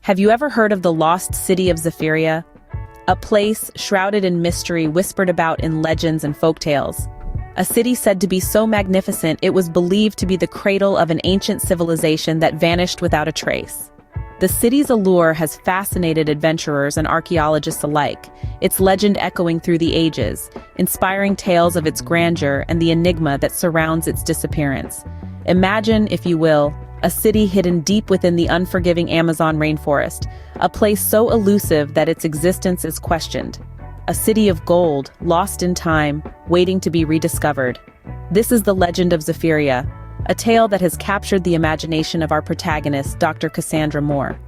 Have you ever heard of the Lost City of Zephyria? A place shrouded in mystery whispered about in legends and folktales. A city said to be so magnificent it was believed to be the cradle of an ancient civilization that vanished without a trace. The city's allure has fascinated adventurers and archaeologists alike, its legend echoing through the ages, inspiring tales of its grandeur and the enigma that surrounds its disappearance. Imagine, if you will, a city hidden deep within the unforgiving Amazon rainforest, a place so elusive that its existence is questioned. A city of gold, lost in time, waiting to be rediscovered. This is the legend of Zephyria, a tale that has captured the imagination of our protagonist, Dr. Cassandra Moore.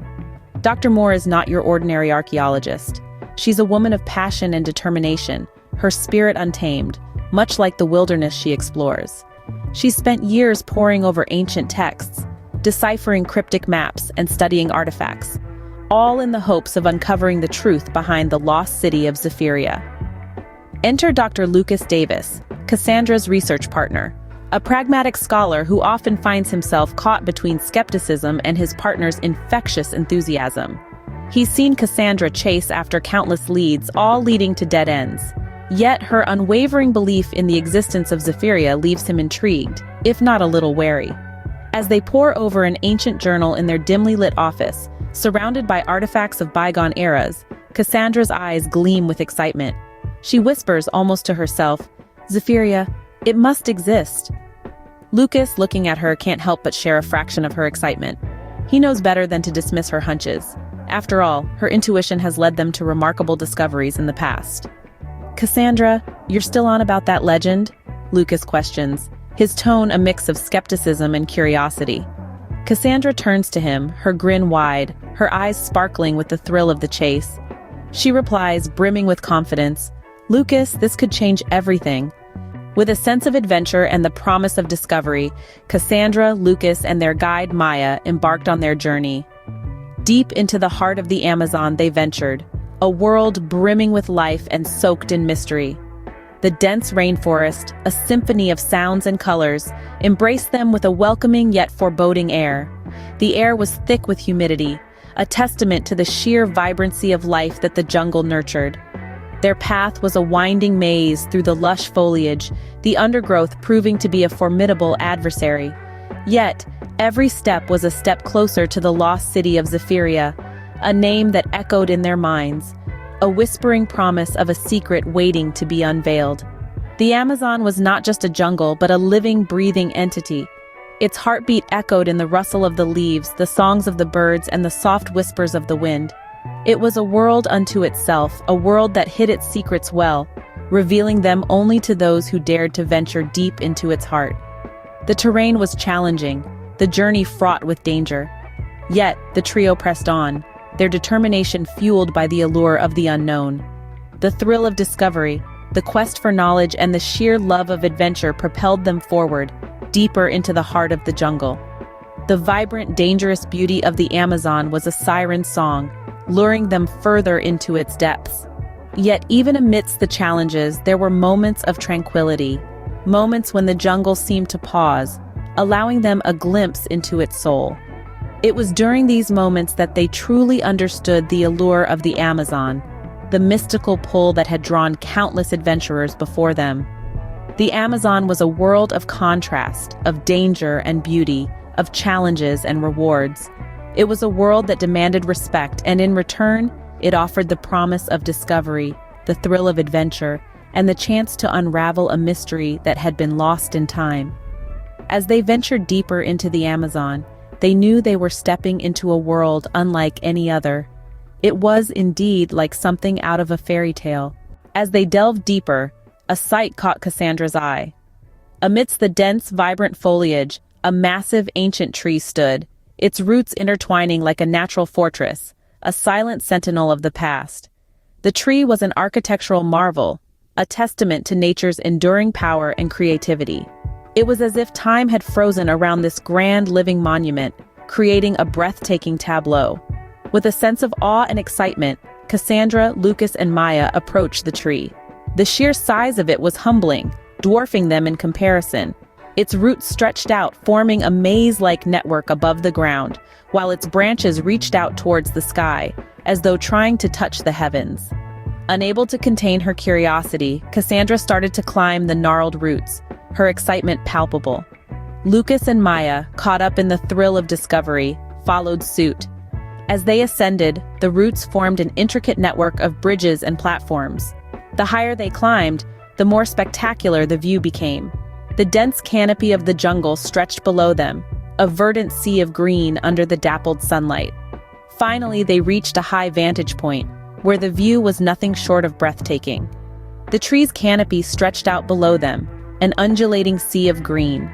Dr. Moore is not your ordinary archaeologist. She's a woman of passion and determination, her spirit untamed, much like the wilderness she explores. She's spent years poring over ancient texts, deciphering cryptic maps and studying artifacts, all in the hopes of uncovering the truth behind the lost city of Zephyria. Enter Dr. Lucas Davis, Cassandra's research partner, a pragmatic scholar who often finds himself caught between skepticism and his partner's infectious enthusiasm. He's seen Cassandra chase after countless leads, all leading to dead ends. Yet her unwavering belief in the existence of Zephyria leaves him intrigued, if not a little wary. As they pore over an ancient journal in their dimly lit office, surrounded by artifacts of bygone eras, Cassandra's eyes gleam with excitement. She whispers almost to herself, "Zephyria, it must exist." Lucas, looking at her, can't help but share a fraction of her excitement. He knows better than to dismiss her hunches. After all, her intuition has led them to remarkable discoveries in the past. "Cassandra, you're still on about that legend?" Lucas questions, his tone a mix of skepticism and curiosity. Cassandra turns to him, her grin wide, her eyes sparkling with the thrill of the chase. She replies, brimming with confidence, "Lucas, this could change everything." With a sense of adventure and the promise of discovery, Cassandra, Lucas, and their guide Maya embarked on their journey. Deep into the heart of the Amazon they ventured, a world brimming with life and soaked in mystery. The dense rainforest, a symphony of sounds and colors, embraced them with a welcoming yet foreboding air. The air was thick with humidity, a testament to the sheer vibrancy of life that the jungle nurtured. Their path was a winding maze through the lush foliage, the undergrowth proving to be a formidable adversary. Yet, every step was a step closer to the lost city of Zephyria, a name that echoed in their minds, a whispering promise of a secret waiting to be unveiled. The Amazon was not just a jungle, but a living, breathing entity. Its heartbeat echoed in the rustle of the leaves, the songs of the birds, and the soft whispers of the wind. It was a world unto itself, a world that hid its secrets well, revealing them only to those who dared to venture deep into its heart. The terrain was challenging, the journey fraught with danger. Yet, the trio pressed on, their determination fueled by the allure of the unknown. The thrill of discovery, the quest for knowledge, and the sheer love of adventure propelled them forward, deeper into the heart of the jungle. The vibrant, dangerous beauty of the Amazon was a siren song, luring them further into its depths. Yet even amidst the challenges, there were moments of tranquility, moments when the jungle seemed to pause, allowing them a glimpse into its soul. It was during these moments that they truly understood the allure of the Amazon, the mystical pull that had drawn countless adventurers before them. The Amazon was a world of contrast, of danger and beauty, of challenges and rewards. It was a world that demanded respect, and in return, it offered the promise of discovery, the thrill of adventure, and the chance to unravel a mystery that had been lost in time. As they ventured deeper into the Amazon, they knew they were stepping into a world unlike any other. It was indeed like something out of a fairy tale. As they delved deeper, a sight caught Cassandra's eye. Amidst the dense, vibrant foliage, a massive ancient tree stood, its roots intertwining like a natural fortress, a silent sentinel of the past. The tree was an architectural marvel, a testament to nature's enduring power and creativity. It was as if time had frozen around this grand living monument, creating a breathtaking tableau. With a sense of awe and excitement, Cassandra, Lucas, and Maya approached the tree. The sheer size of it was humbling, dwarfing them in comparison. Its roots stretched out, forming a maze-like network above the ground, while its branches reached out towards the sky, as though trying to touch the heavens. Unable to contain her curiosity, Cassandra started to climb the gnarled roots, her excitement palpable. Lucas and Maya, caught up in the thrill of discovery, followed suit. As they ascended, the roots formed an intricate network of bridges and platforms. The higher they climbed, the more spectacular the view became. The dense canopy of the jungle stretched below them, a verdant sea of green under the dappled sunlight. Finally, they reached a high vantage point, where the view was nothing short of breathtaking. The tree's canopy stretched out below them, an undulating sea of green.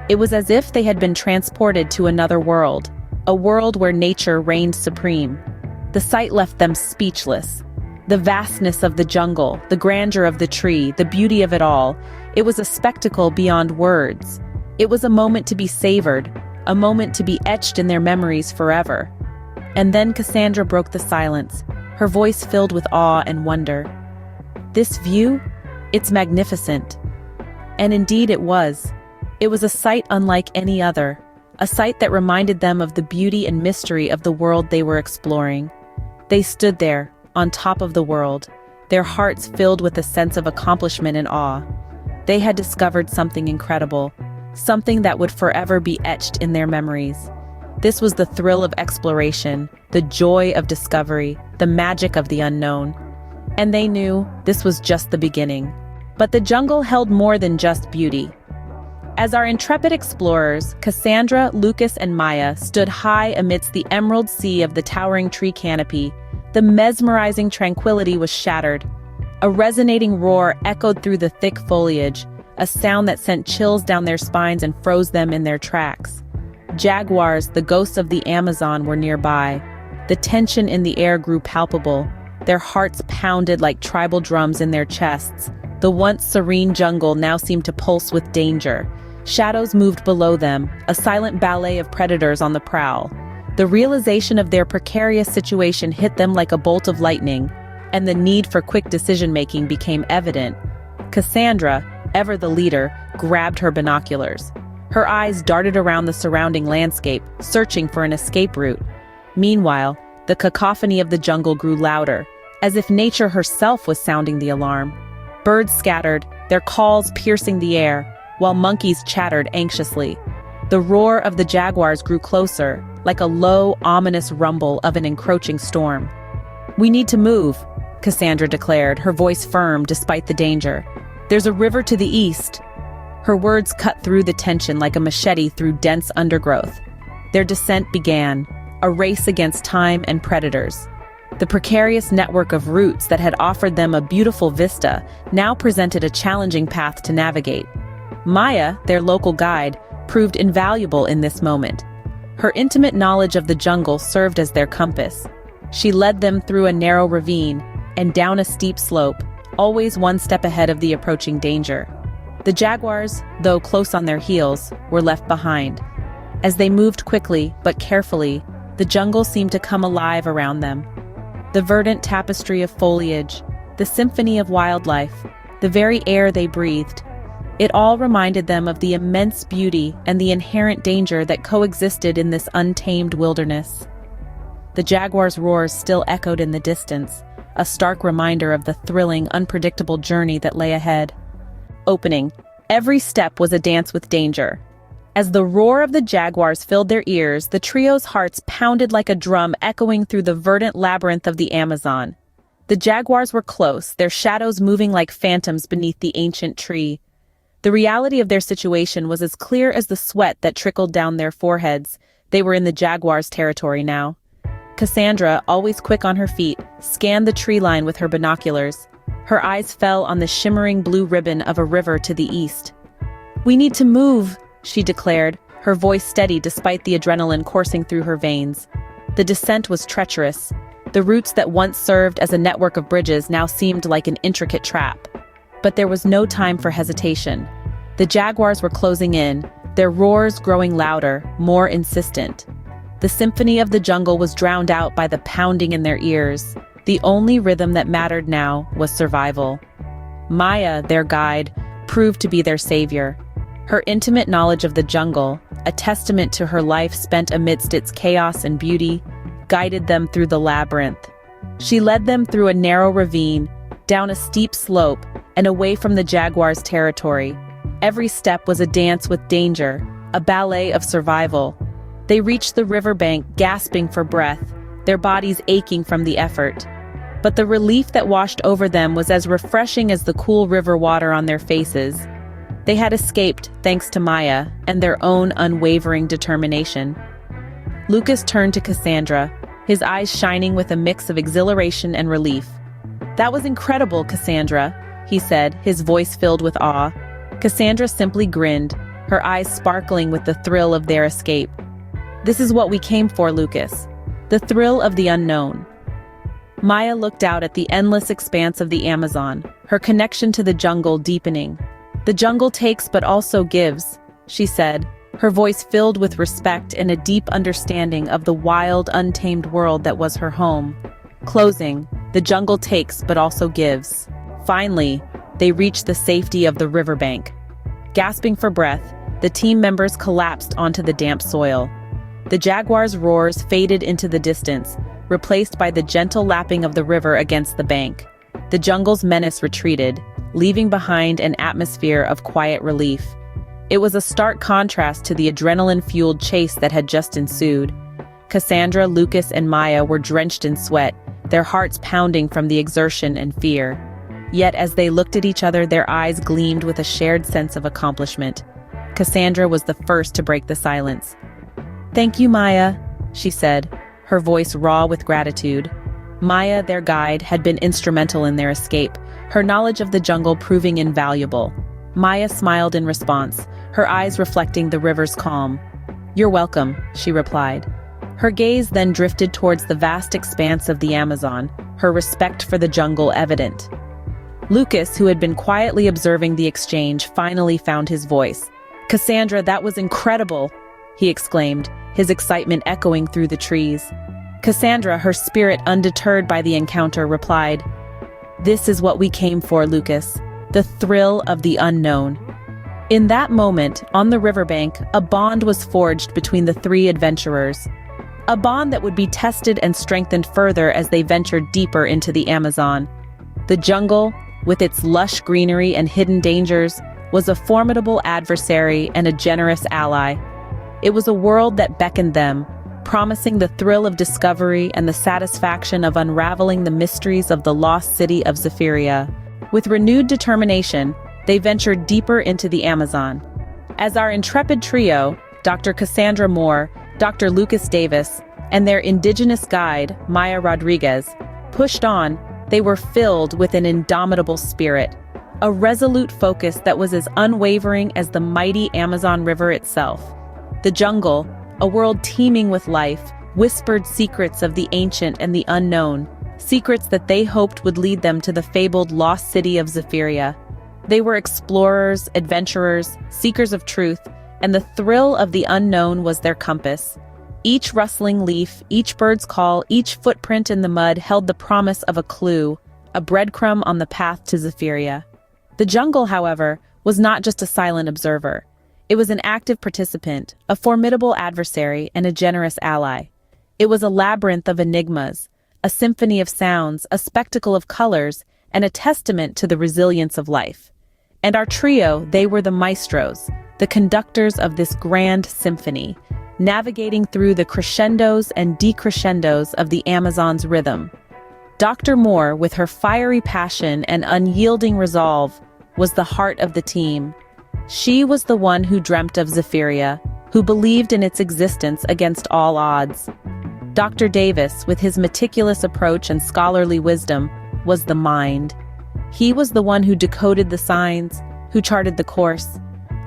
It was as if they had been transported to another world, a world where nature reigned supreme. The sight left them speechless. The vastness of the jungle, the grandeur of the tree, the beauty of it all, it was a spectacle beyond words. It was a moment to be savored, a moment to be etched in their memories forever. And then Cassandra broke the silence, her voice filled with awe and wonder. This view? It's magnificent. And indeed it was. It was a sight unlike any other, a sight that reminded them of the beauty and mystery of the world they were exploring. They stood there, on top of the world, their hearts filled with a sense of accomplishment and awe. They had discovered something incredible, something that would forever be etched in their memories. This was the thrill of exploration, the joy of discovery, the magic of the unknown. And they knew this was just the beginning. But the jungle held more than just beauty. As our intrepid explorers, Cassandra, Lucas, and Maya stood high amidst the emerald sea of the towering tree canopy, the mesmerizing tranquility was shattered. A resonating roar echoed through the thick foliage, a sound that sent chills down their spines and froze them in their tracks. Jaguars, the ghosts of the Amazon, were nearby. The tension in the air grew palpable. Their hearts pounded like tribal drums in their chests. The once serene jungle now seemed to pulse with danger. Shadows moved below them, a silent ballet of predators on the prowl. The realization of their precarious situation hit them like a bolt of lightning, and the need for quick decision-making became evident. Cassandra, ever the leader, grabbed her binoculars. Her eyes darted around the surrounding landscape, searching for an escape route. Meanwhile, the cacophony of the jungle grew louder, as if nature herself was sounding the alarm. Birds scattered, their calls piercing the air, while monkeys chattered anxiously. The roar of the jaguars grew closer, like a low, ominous rumble of an encroaching storm. "We need to move," Cassandra declared, her voice firm despite the danger. "There's a river to the east." Her words cut through the tension like a machete through dense undergrowth. Their descent began, a race against time and predators. The precarious network of roots that had offered them a beautiful vista now presented a challenging path to navigate. Maya, their local guide, proved invaluable in this moment. Her intimate knowledge of the jungle served as their compass. She led them through a narrow ravine and down a steep slope, always one step ahead of the approaching danger. The jaguars, though close on their heels, were left behind. As they moved quickly but carefully, the jungle seemed to come alive around them. The verdant tapestry of foliage, the symphony of wildlife, the very air they breathed. It all reminded them of the immense beauty and the inherent danger that coexisted in this untamed wilderness. The jaguar's roars still echoed in the distance, a stark reminder of the thrilling, unpredictable journey that lay ahead. Opening. Every step was a dance with danger. As the roar of the jaguars filled their ears, the trio's hearts pounded like a drum echoing through the verdant labyrinth of the Amazon. The jaguars were close, their shadows moving like phantoms beneath the ancient tree. The reality of their situation was as clear as the sweat that trickled down their foreheads. They were in the jaguars' territory now. Cassandra, always quick on her feet, scanned the tree line with her binoculars. Her eyes fell on the shimmering blue ribbon of a river to the east. "We need to move," she declared, her voice steady despite the adrenaline coursing through her veins. The descent was treacherous. The roots that once served as a network of bridges now seemed like an intricate trap. But there was no time for hesitation. The jaguars were closing in, their roars growing louder, more insistent. The symphony of the jungle was drowned out by the pounding in their ears. The only rhythm that mattered now was survival. Maya, their guide, proved to be their savior. Her intimate knowledge of the jungle, a testament to her life spent amidst its chaos and beauty, guided them through the labyrinth. She led them through a narrow ravine, down a steep slope, and away from the jaguar's territory. Every step was a dance with danger, a ballet of survival. They reached the riverbank, gasping for breath, their bodies aching from the effort. But the relief that washed over them was as refreshing as the cool river water on their faces. They had escaped thanks to Maya and their own unwavering determination. Lucas turned to Cassandra, his eyes shining with a mix of exhilaration and relief. "That was incredible, Cassandra," he said, his voice filled with awe. Cassandra simply grinned, her eyes sparkling with the thrill of their escape. "This is what we came for, Lucas. The thrill of the unknown." Maya looked out at the endless expanse of the Amazon, her connection to the jungle deepening. "The jungle takes but also gives," she said, her voice filled with respect and a deep understanding of the wild, untamed world that was her home. Closing, "The jungle takes but also gives." Finally, they reached the safety of the riverbank. Gasping for breath, the team members collapsed onto the damp soil. The jaguar's roars faded into the distance, replaced by the gentle lapping of the river against the bank. The jungle's menace retreated, leaving behind an atmosphere of quiet relief. It was a stark contrast to the adrenaline-fueled chase that had just ensued. Cassandra, Lucas, and Maya were drenched in sweat, their hearts pounding from the exertion and fear. Yet as they looked at each other, their eyes gleamed with a shared sense of accomplishment. Cassandra was the first to break the silence. "Thank you, Maya," she said, her voice raw with gratitude. Maya, their guide, had been instrumental in their escape, her knowledge of the jungle proving invaluable. Maya smiled in response, her eyes reflecting the river's calm. "You're welcome," she replied. Her gaze then drifted towards the vast expanse of the Amazon, her respect for the jungle evident. Lucas, who had been quietly observing the exchange, finally found his voice. "Cassandra, that was incredible!" he exclaimed, his excitement echoing through the trees. Cassandra, her spirit undeterred by the encounter, replied, "This is what we came for, Lucas. The thrill of the unknown." In that moment, on the riverbank, a bond was forged between the three adventurers. A bond that would be tested and strengthened further as they ventured deeper into the Amazon. The jungle, with its lush greenery and hidden dangers, was a formidable adversary and a generous ally. It was a world that beckoned them, promising the thrill of discovery and the satisfaction of unraveling the mysteries of the Lost City of Zephyria. With renewed determination, they ventured deeper into the Amazon. As our intrepid trio, Dr. Cassandra Moore, Dr. Lucas Davis, and their indigenous guide, Maya Rodriguez, pushed on, they were filled with an indomitable spirit, a resolute focus that was as unwavering as the mighty Amazon River itself. The jungle, a world teeming with life, whispered secrets of the ancient and the unknown, secrets that they hoped would lead them to the fabled Lost City of Zephyria. They were explorers, adventurers, seekers of truth, and the thrill of the unknown was their compass. Each rustling leaf, each bird's call, each footprint in the mud held the promise of a clue, a breadcrumb on the path to Zephyria. The jungle, however, was not just a silent observer. It was an active participant, a formidable adversary, and a generous ally. It was a labyrinth of enigmas, a symphony of sounds, a spectacle of colors, and a testament to the resilience of life. And our trio, they were the maestros, the conductors of this grand symphony, navigating through the crescendos and decrescendos of the Amazon's rhythm. Dr. Moore, with her fiery passion and unyielding resolve, was the heart of the team. She was the one who dreamt of Zephyria, who believed in its existence against all odds. Dr. Davis, with his meticulous approach and scholarly wisdom, was the mind. He was the one who decoded the signs, who charted the course.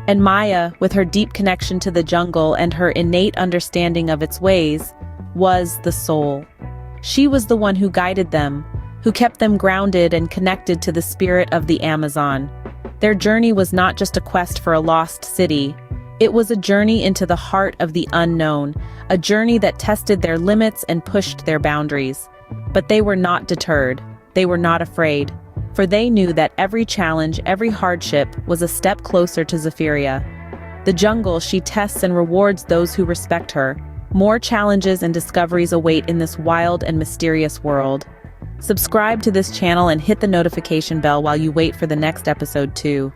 And Maya, with her deep connection to the jungle and her innate understanding of its ways, was the soul. She was the one who guided them, who kept them grounded and connected to the spirit of the Amazon. Their journey was not just a quest for a lost city. It was a journey into the heart of the unknown, a journey that tested their limits and pushed their boundaries. But they were not deterred. They were not afraid, for they knew that every challenge, every hardship was a step closer to Zephyria. The jungle, she tests and rewards those who respect her. More challenges and discoveries await in this wild and mysterious world. Subscribe to this channel and hit the notification bell while you wait for the next episode too.